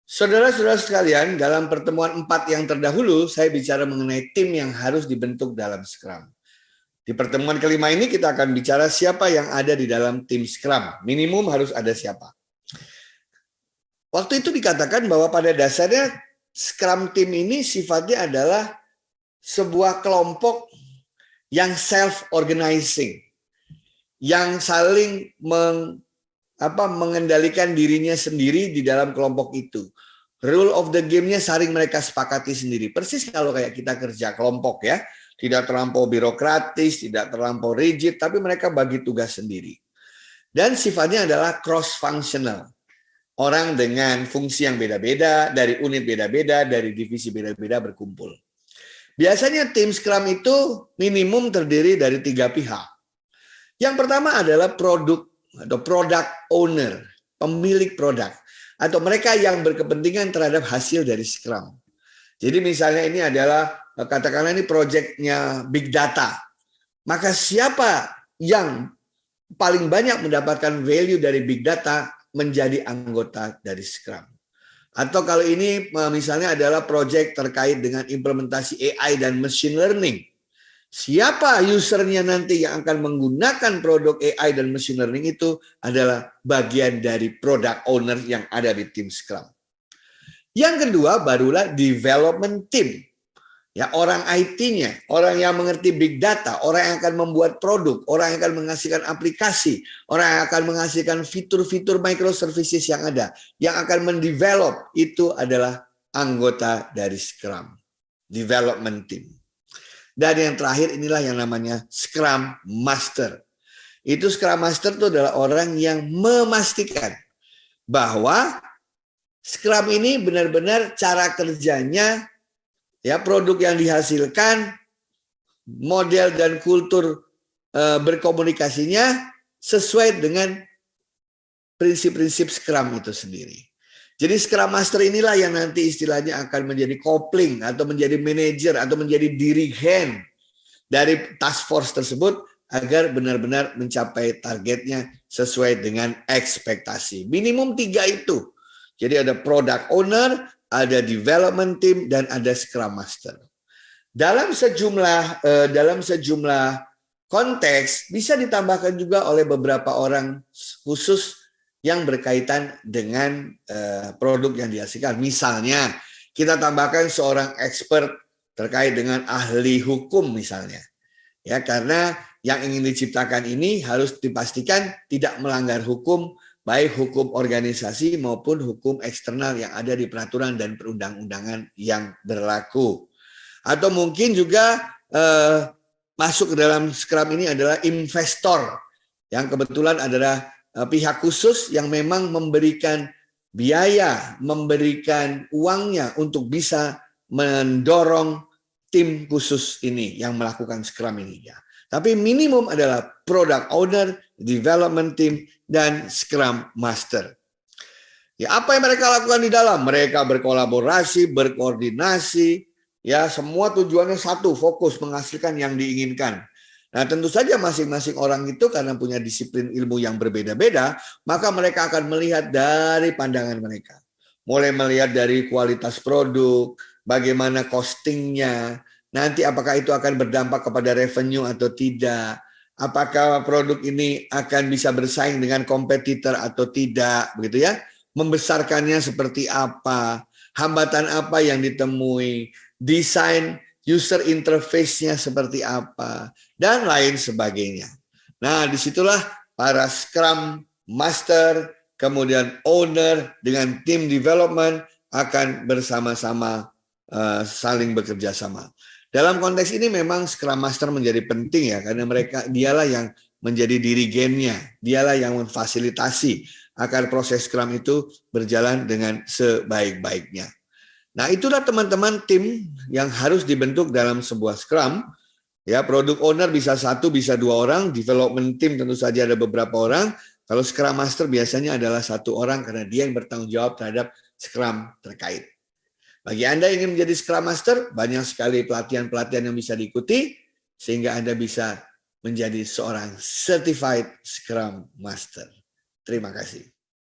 Saudara-saudara sekalian, dalam pertemuan 4 yang terdahulu, saya bicara mengenai tim yang harus dibentuk dalam Scrum. Di pertemuan kelima ini kita akan bicara siapa yang ada di dalam tim Scrum. Minimum harus ada siapa. Waktu itu dikatakan bahwa pada dasarnya Scrum team ini sifatnya adalah sebuah kelompok yang self-organizing, yang saling mengendalikan dirinya sendiri di dalam kelompok itu. Rule of the game-nya saling mereka sepakati sendiri. Persis kalau kayak kita kerja kelompok ya. Tidak terlampau birokratis, tidak terlampau rigid, tapi mereka bagi tugas sendiri. Dan sifatnya adalah cross-functional. Orang dengan fungsi yang beda-beda, dari unit beda-beda, dari divisi beda-beda berkumpul. Biasanya tim Scrum itu minimum terdiri dari 3 pihak. Yang pertama adalah produk atau product owner, pemilik produk, atau mereka yang berkepentingan terhadap hasil dari Scrum. Jadi misalnya ini adalah, katakanlah ini proyeknya Big Data, maka siapa yang paling banyak mendapatkan value dari Big Data menjadi anggota dari Scrum. Atau kalau ini misalnya adalah proyek terkait dengan implementasi AI dan machine learning, siapa usernya nanti yang akan menggunakan produk AI dan machine learning itu adalah bagian dari product owner yang ada di tim Scrum. Yang kedua barulah development team. Ya, orang IT-nya, orang yang mengerti big data, orang yang akan membuat produk, orang yang akan menghasilkan aplikasi, orang yang akan menghasilkan fitur-fitur microservices yang ada, yang akan mendevelop, itu adalah anggota dari Scrum, development team. Dan yang terakhir inilah yang namanya Scrum Master. Itu Scrum Master itu adalah orang yang memastikan bahwa Scrum ini benar-benar cara kerjanya, ya, produk yang dihasilkan, model dan kultur berkomunikasinya sesuai dengan prinsip-prinsip Scrum itu sendiri. Jadi Scrum Master inilah yang nanti istilahnya akan menjadi kopling atau menjadi manajer atau menjadi dirigen dari task force tersebut agar benar-benar mencapai targetnya sesuai dengan ekspektasi. Minimum 3 itu. Jadi ada product owner, ada development team, dan ada Scrum Master. Dalam sejumlah konteks bisa ditambahkan juga oleh beberapa orang khusus yang berkaitan dengan produk yang dihasilkan. Misalnya kita tambahkan seorang expert terkait dengan ahli hukum misalnya. Ya, karena yang ingin diciptakan ini harus dipastikan tidak melanggar hukum, baik hukum organisasi maupun hukum eksternal yang ada di peraturan dan perundang-undangan yang berlaku. Atau mungkin juga masuk ke dalam Scrum ini adalah investor, yang kebetulan adalah pihak khusus yang memang memberikan biaya, memberikan uangnya untuk bisa mendorong tim khusus ini yang melakukan Scrum ini. Ya. Tapi minimum adalah product owner, development team, dan Scrum Master. Ya, apa yang mereka lakukan di dalam? Mereka berkolaborasi, berkoordinasi, ya, semua tujuannya satu, fokus menghasilkan yang diinginkan. Nah, tentu saja masing-masing orang itu karena punya disiplin ilmu yang berbeda-beda, maka mereka akan melihat dari pandangan mereka. Mulai melihat dari kualitas produk, bagaimana costingnya, nanti apakah itu akan berdampak kepada revenue atau tidak, apakah produk ini akan bisa bersaing dengan kompetitor atau tidak, begitu ya. Membesarkannya seperti apa, hambatan apa yang ditemui, desain user interface-nya seperti apa, dan lain sebagainya. Nah, disitulah para Scrum Master, kemudian owner dengan tim development akan bersama-sama saling bekerja sama. Dalam konteks ini memang Scrum Master menjadi penting ya, karena dialah yang menjadi dirigennya, dialah yang memfasilitasi agar proses Scrum itu berjalan dengan sebaik-baiknya. Nah, itulah teman-teman tim yang harus dibentuk dalam sebuah Scrum. Ya, product owner bisa 1, bisa 2 orang, development team tentu saja ada beberapa orang. Kalau Scrum Master biasanya adalah 1 orang karena dia yang bertanggung jawab terhadap Scrum terkait. Bagi Anda yang ingin menjadi Scrum Master, banyak sekali pelatihan-pelatihan yang bisa diikuti sehingga Anda bisa menjadi seorang certified Scrum Master. Terima kasih.